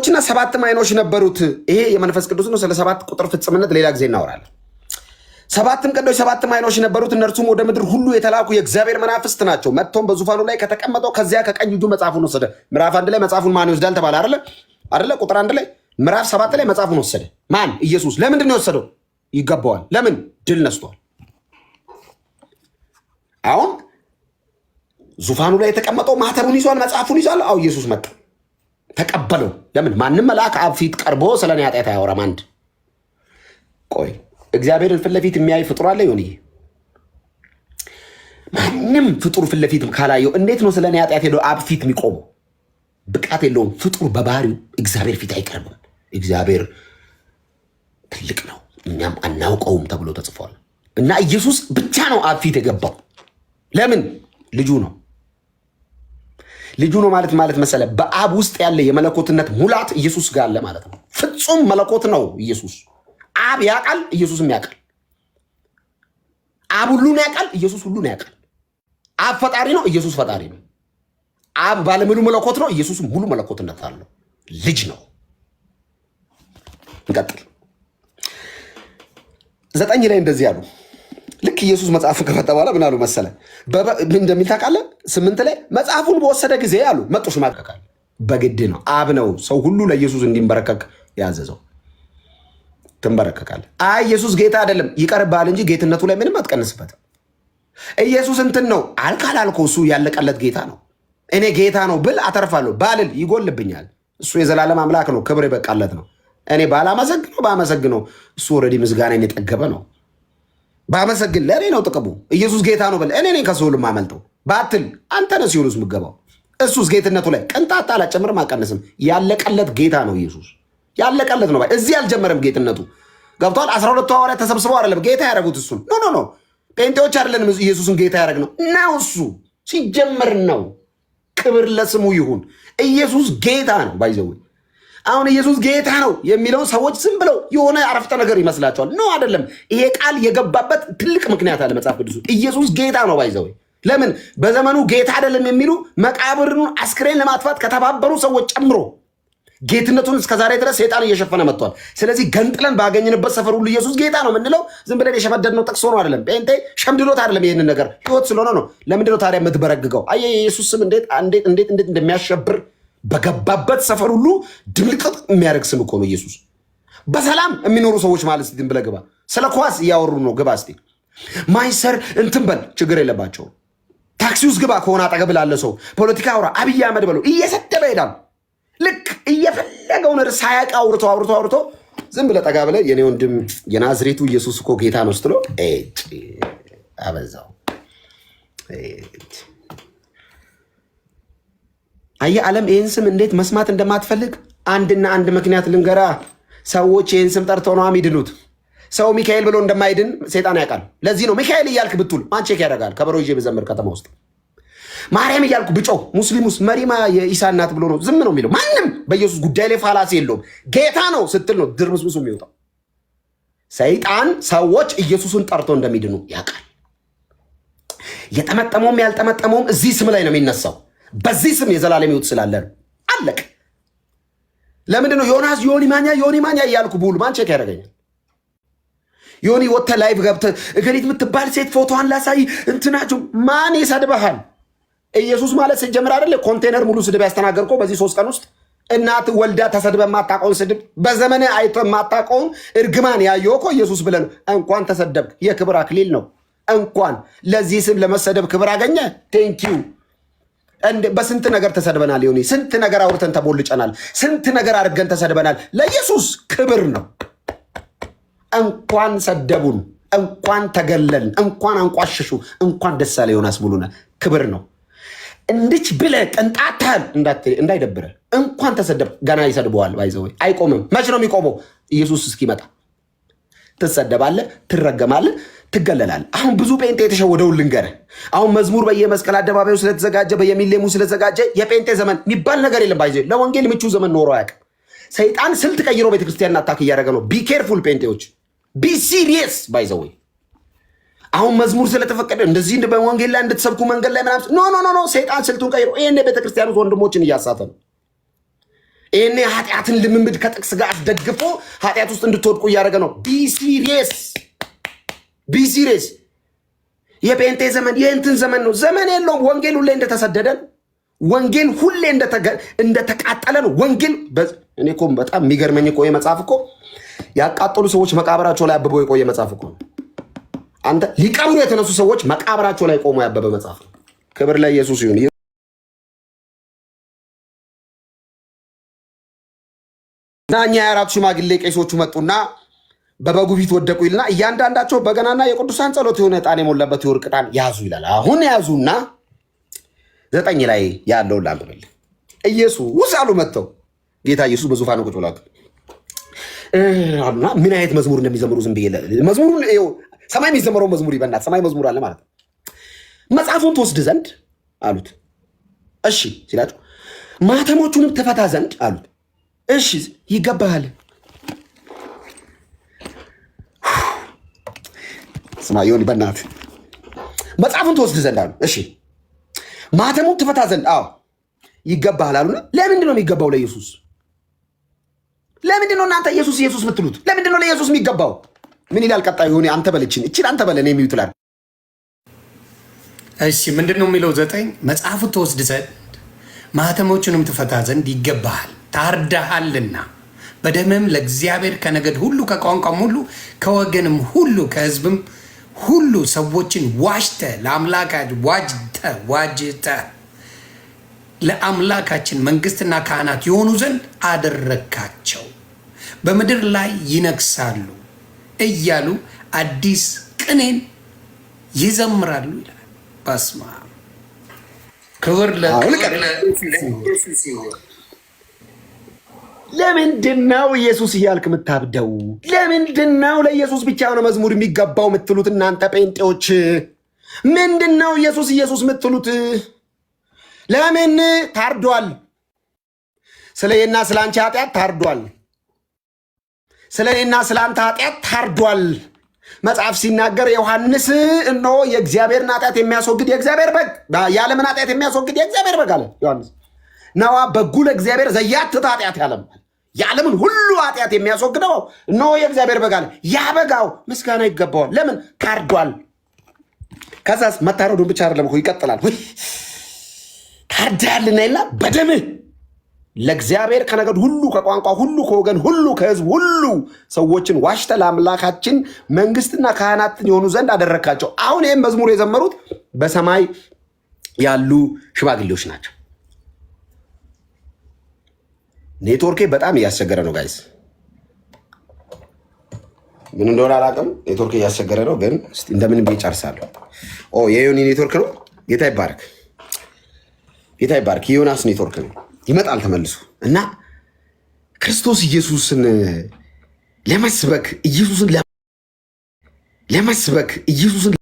ቀንዶችና 7 አይኖች ነበሩት። ይሄ የመንፈስ ቅዱስ ነው። ስለ 7 ቁጥር ፍጽምነት ሌላ ጊዜ እናወራለን። 7 ቀንዶች 7 አይኖች ነበሩት። እነርሱም ወደ ምድር ሁሉ የተላኩ የእግዚአብሔር መናፍስት ናቸው። መጥቶም በዙፋኑ ላይ ከተቀመጠው ከዚያ ከቀኝ እጁ መጽሐፉን ወሰደ። ምዕራፍ 1 ላይ መጽሐፉን ማን ይወስዳል ተባለ አይደለ? ቁጥር 1 ላይ ምዕራፍ 7 ላይ መጽሐፉን ወሰደ። ማን? ኢየሱስ። ለምንድን ነው የወሰደው? ይገባዋል። ለምን? ድል ነስቷል። አሁን ዙፋኑ ላይ የተቀመጠው ማህተቡን ይዟል፣ መጽሐፉን ይዟል። አዎ ኢየሱስ መጣ፣ ተቀበለው። ለምን? ማንም መልአክ አብ ፊት ቀርቦ ስለኔ ኃጢአት አያወራም። አንድ ቆይ፣ እግዚአብሔርን ፊት ለፊት የሚያይ ፍጡር አለ? ይሁን ማንም ፍጡር ፊት ለፊት ካላየው እንዴት ነው ስለኔ ኃጢአት ሄዶ አብ ፊት የሚቆመው? ብቃት የለውም። ፍጡር በባህሪው እግዚአብሔር ፊት አይቀርብም። እግዚአብሔር ትልቅ ነው፣ እኛም አናውቀውም ተብሎ ተጽፏል። እና ኢየሱስ ብቻ ነው አብ ፊት የገባው። ለምን? ልጁ ነው። ልጁ ነው ማለት መሰለ በአብ ውስጥ ያለ የመለኮትነት ሙላት ኢየሱስ ጋር አለ ማለት ነው። ፍጹም መለኮት ነው ኢየሱስ። አብ ያውቃል፣ ኢየሱስም ያውቃል። አብ ሁሉን ያውቃል፣ ኢየሱስ ሁሉን ያውቃል። አብ ፈጣሪ ነው፣ ኢየሱስ ፈጣሪ ነው። አብ ባለሙሉ መለኮት ነው፣ ኢየሱስ ሙሉ መለኮትነት አለው። ልጅ ነው። እንቀጥል። 9 ላይ እንደዚህ ያሉ ልክ ኢየሱስ መጽሐፍ ከፈታ በኋላ ምን አሉ መሰለ? ምን እንደሚል ታውቃለህ? 8 ላይ መጽሐፉን በወሰደ ጊዜ አሉ መጡ ሽማግሌዎች። በግድ ነው። አብ ነው ሰው ሁሉ ለኢየሱስ እንዲንበረከክ ያዘዘው። ትንበረከካለህ። አይ ኢየሱስ ጌታ አይደለም፣ ይቀርብሃል እንጂ ጌትነቱ ላይ ምንም አትቀንስበትም። ኢየሱስ እንትን ነው አልካላልኮ፣ እሱ ያለቀለት ጌታ ነው። እኔ ጌታ ነው ብል አተርፋለሁ፣ ባልል ይጎልብኛል። እሱ የዘላለም አምላክ ነው፣ ክብር ይበቃለት ነው። እኔ ባመሰግነው እሱ ኦልሬዲ ምስጋናን የጠገበ ነው። ባመሰግን ለእኔ ነው ጥቅሙ። ኢየሱስ ጌታ ነው ብል እኔ ነኝ ከሲኦል የማመልጠው ባትል አንተ ነህ ሲኦል ውስጥ የምትገባው። እሱስ ጌትነቱ ላይ ቅንጣት አላጨምርም አልቀንስም። ያለቀለት ጌታ ነው ኢየሱስ፣ ያለቀለት ነው። እዚህ አልጀመረም ጌትነቱ። ገብቷል? 12 ሐዋርያት ተሰብስበው አይደለም ጌታ ያደረጉት እሱን። ኖ ጴንጤዎች አይደለንም ኢየሱስን ጌታ ያደረግ ነው። እሱ ሲጀመር ነው። ክብር ለስሙ ይሁን። ኢየሱስ ጌታ ነው። ባይዘው አሁን ኢየሱስ ጌታ ነው የሚለው ሰዎች ዝም ብለው የሆነ አረፍተ ነገር ይመስላቸዋል። ነው አይደለም። ይሄ ቃል የገባበት ትልቅ ምክንያት አለ መጽሐፍ ቅዱስ። ኢየሱስ ጌታ ነው። ባይዘው ለምን በዘመኑ ጌታ አይደለም የሚሉ መቃብርን አስክሬን ለማጥፋት ከተባበሩ ሰዎች ጨምሮ ጌትነቱን እስከዛሬ ድረስ ሰይጣን እየሸፈነ መጥቷል። ስለዚህ ገንጥለን ባገኝንበት ሰፈር ሁሉ ኢየሱስ ጌታ ነው የምንለው ዝም ብለን የሸመደድነው ጥቅስ ሆኖ አይደለም። ጴንጤ ሸምድዶት አይደለም። ይሄንን ነገር ህይወት ስለሆነ ነው። ለምንድን ነው ታዲያ የምትበረግገው? አየህ የኢየሱስ ስም እንዴት እንደሚያሸብር በገባበት ሰፈር ሁሉ ድምልቅጥ የሚያደርግ ስም እኮ ነው ኢየሱስ። በሰላም የሚኖሩ ሰዎች ማለት ዝም ብለህ ግባ። ስለ ኳስ እያወሩ ነው። ግባ እስኪ ማይሰር እንትን በል፣ ችግር የለባቸውም። ታክሲ ውስጥ ግባ፣ ከሆነ አጠገብ ላለ ሰው ፖለቲካ አውራ፣ አብይ አህመድ በለው፣ እየሰደበ ይሄዳል። ልክ እየፈለገውን ሳያውቅ አውርቶ ዝም ብለህ ጠጋ ብለህ የኔ ወንድም የናዝሬቱ ኢየሱስ እኮ ጌታ ነው ስትለው አበዛው። አየህ ዓለም ይህን ስም እንዴት መስማት እንደማትፈልግ አንድና አንድ ምክንያት ልንገራ። ሰዎች ይህን ስም ጠርተው ነው የሚድኑት። ሰው ሚካኤል ብሎ እንደማይድን ሰይጣን ያውቃል። ለዚህ ነው ሚካኤል እያልክ ብትውል ማን ቼክ ያደርጋል? ከበሮ ይዤ ብዘምር ከተማ ውስጥ ማርያም እያልኩ ብጮህ ሙስሊሙስ መሪማ የኢሳ እናት ብሎ ነው ዝም ነው የሚለው። ማንም በኢየሱስ ጉዳይ ላይ ፋላሲ የለውም። ጌታ ነው ስትል ነው ድርምስምሱ የሚወጣው። ሰይጣን ሰዎች ኢየሱስን ጠርቶ እንደሚድኑ ያውቃል። የጠመጠመውም ያልጠመጠመውም እዚህ ስም ላይ ነው የሚነሳው። በዚህ ስም የዘላለም ሕይወት ስላለ ነው። አለቅ። ለምንድን ነው ዮናስ ዮኒ ማኛ እያልኩ ብውል ማን ቼክ ያደርገኛል? ዮኒ ወጥተህ ላይቭ ገብተህ እገሊት የምትባል ሴት ፎቶዋን ላሳይ እንትናቸው ማን ይሰድበሃል? ኢየሱስ ማለት ሲጀምር አይደለ ኮንቴነር ሙሉ ስድብ ያስተናገርከው በዚህ 3 ቀን ውስጥ እናት ወልዳ ተሰድበ የማታውቀውን ስድብ በዘመነ አይቶ የማታውቀውን እርግማን ያየው እኮ ኢየሱስ ብለን እንኳን ተሰደብክ። የክብር አክሊል ነው። እንኳን ለዚህ ስም ለመሰደብ ክብር አገኘ። ቴንኪው። በስንት ነገር ተሰድበናል። ዮኒ ስንት ነገር አውርተን ተቦልጨናል። ስንት ነገር አድርገን ተሰድበናል። ለኢየሱስ ክብር ነው። እንኳን ሰደቡን፣ እንኳን ተገለልን፣ እንኳን አንቋሸሹ፣ እንኳን ደስ አለ ዮናስ ሙሉነህ። ክብር ነው። እንድች ብለህ ቅንጣታል እንዳይደብረ እንኳን ተሰደብ። ገና ይሰድበዋል። ባይዘው አይቆምም። መች ነው የሚቆመው? ኢየሱስ እስኪመጣ ትሰደባለህ፣ ትረገማለህ፣ ትገለላለህ። አሁን ብዙ ጴንጤ የተሸወደውን ልንገርህ። አሁን መዝሙር በየመስቀል አደባባዩ ስለተዘጋጀ በየሚሌሙ ስለተዘጋጀ የጴንጤ ዘመን የሚባል ነገር የለም። ባይዘው ለወንጌል ምቹ ዘመን ኖሮ አያውቅም። ሰይጣን ስልት ቀይሮ ቤተክርስቲያን አታክ እያደረገ ነው። ቢ ኬርፉል ጴንጤዎች፣ ቢ ሲሪየስ። ባይዘው አሁን መዝሙር ስለተፈቀደ እንደዚህ በወንጌል ላይ እንድትሰብኩ መንገድ ላይ ምናምን ኖ ሰይጣን ስልቱን ቀይሮ ይሄን ቤተክርስቲያን ውስጥ ወንድሞችን እያሳተ ነው። ይሄኔ ኃጢአትን ልምምድ ከጥቅስ ጋር አስደግፎ ኃጢአት ውስጥ እንድትወድቁ እያደረገ ነው። ቢሲሪየስ የጴንጤ ዘመን የእንትን ዘመን ነው። ዘመን የለውም። ወንጌል ሁሌ እንደተሰደደ ነው። ወንጌል ሁሌ እንደተቃጠለ ነው። ወንጌል እኔ እኮ በጣም የሚገርመኝ እኮ የመጽሐፍ እኮ ያቃጠሉ ሰዎች መቃብራቸው ላይ አብበው የቆየ መጽሐፍ እኮ አንተ ሊቀብሩ የተነሱ ሰዎች መቃብራቸው ላይ ቆሞ ያበበ መጽሐፍ ነው። ክብር ለኢየሱስ ይሁን። እና እኛ የአራቱ ሽማግሌ ቄሶቹ መጡና በበጉ ፊት ወደቁ ይልና እያንዳንዳቸው በገናና የቅዱሳን ጸሎት የሆነ ዕጣን የሞላበት የወርቅ ዕጣን ያዙ ይላል። አሁን ያዙና 9 ላይ ያለውን ላንብብል። ኢየሱስ አሉ መጥተው ጌታ ኢየሱስ በዙፋኑ ቁጭ ብሏል አሉና ምን አይነት መዝሙር እንደሚዘምሩ ዝም ብዬ መዝሙሩን ሰማይ የሚዘምረው መዝሙር ይበናት ሰማይ መዝሙር አለ ማለት ነው። መጽሐፉን ትወስድ ዘንድ አሉት። እሺ ሲላቸው ማተሞቹንም ትፈታ ዘንድ አሉት። እሺ ይገባሃል። ስማ ይሁን በእናትህ መጽሐፉን ትወስድ ዘንድ አሉ። እሺ ማተሙን ትፈታ ዘንድ አዎ ይገባሃል አሉና ለምንድን ነው የሚገባው ለኢየሱስ? ለምንድን ነው እናንተ ኢየሱስ ኢየሱስ የምትሉት? ለምንድን ነው ለኢየሱስ የሚገባው? ምን ይላል ቀጣዩ? ሆነ አንተ በለችን አንተ በለ ነው የሚውትላል። እሺ ምንድን ነው የሚለው? 9 መጽሐፉን ትወስድ ዘንድ ማተሞቹንም ትፈታ ዘንድ ይገባሃል፣ ታርዳሃልና በደምም ለእግዚአብሔር ከነገድ ሁሉ ከቋንቋም ሁሉ ከወገንም ሁሉ ከሕዝብም ሁሉ ሰዎችን ዋጅተ ለአምላካችን መንግስትና ካህናት የሆኑ ዘንድ አደረግካቸው፣ በምድር ላይ ይነግሳሉ እያሉ አዲስ ቅኔን ይዘምራሉ ይላል። በስመ አብ ክብር ለምንድን ነው ኢየሱስ እያልክ የምታብደው? ለምንድን ነው ለኢየሱስ ብቻ ነው መዝሙር የሚገባው የምትሉት እናንተ ጴንጤዎች? ምንድን ነው ኢየሱስ ኢየሱስ የምትሉት? ለምን ታርዷል? ስለ እኔና ስለ አንቺ ኃጢአት ታርዷል። ስለ እኔና ስለ አንተ ኃጢአት ታርዷል። መጽሐፍ ሲናገር ዮሐንስ እነሆ የእግዚአብሔርን ኃጢአት የሚያስወግድ የእግዚአብሔር በግ፣ የዓለምን ኃጢአት የሚያስወግድ የእግዚአብሔር በግ አለ ዮሐንስ። ነዋ በጉ ለእግዚአብሔር ዘያትት ኃጢአት የዓለምን ሁሉ ኃጢአት የሚያስወግደው እነሆ የእግዚአብሔር በግ አለ። ያ በጋው ምስጋና ይገባዋል። ለምን ታርዷል? ከዛስ መታረዱን ብቻ አይደለም እኮ ይቀጥላል። ታርዳልና ይላ በደምህ ለእግዚአብሔር ከነገድ ሁሉ ከቋንቋ ሁሉ ከወገን ሁሉ ከሕዝብ ሁሉ ሰዎችን ዋሽተ ለአምላካችን መንግስትና ካህናትን የሆኑ ዘንድ አደረግካቸው። አሁን ይህም መዝሙር የዘመሩት በሰማይ ያሉ ሽማግሌዎች ናቸው። ኔትወርኬ በጣም እያስቸገረ ነው ጋይስ፣ ምን እንደሆነ አላውቅም። ኔትወርኬ እያስቸገረ ነው፣ ግን እንደምን ብዬ ጨርሳለሁ። የዮኒ ኔትወርክ ነው። ጌታ ይባርክ፣ ጌታ ይባርክ። የዮናስ ኔትወርክ ነው፣ ይመጣል ተመልሶ። እና ክርስቶስ ኢየሱስን ለመስበክ ኢየሱስን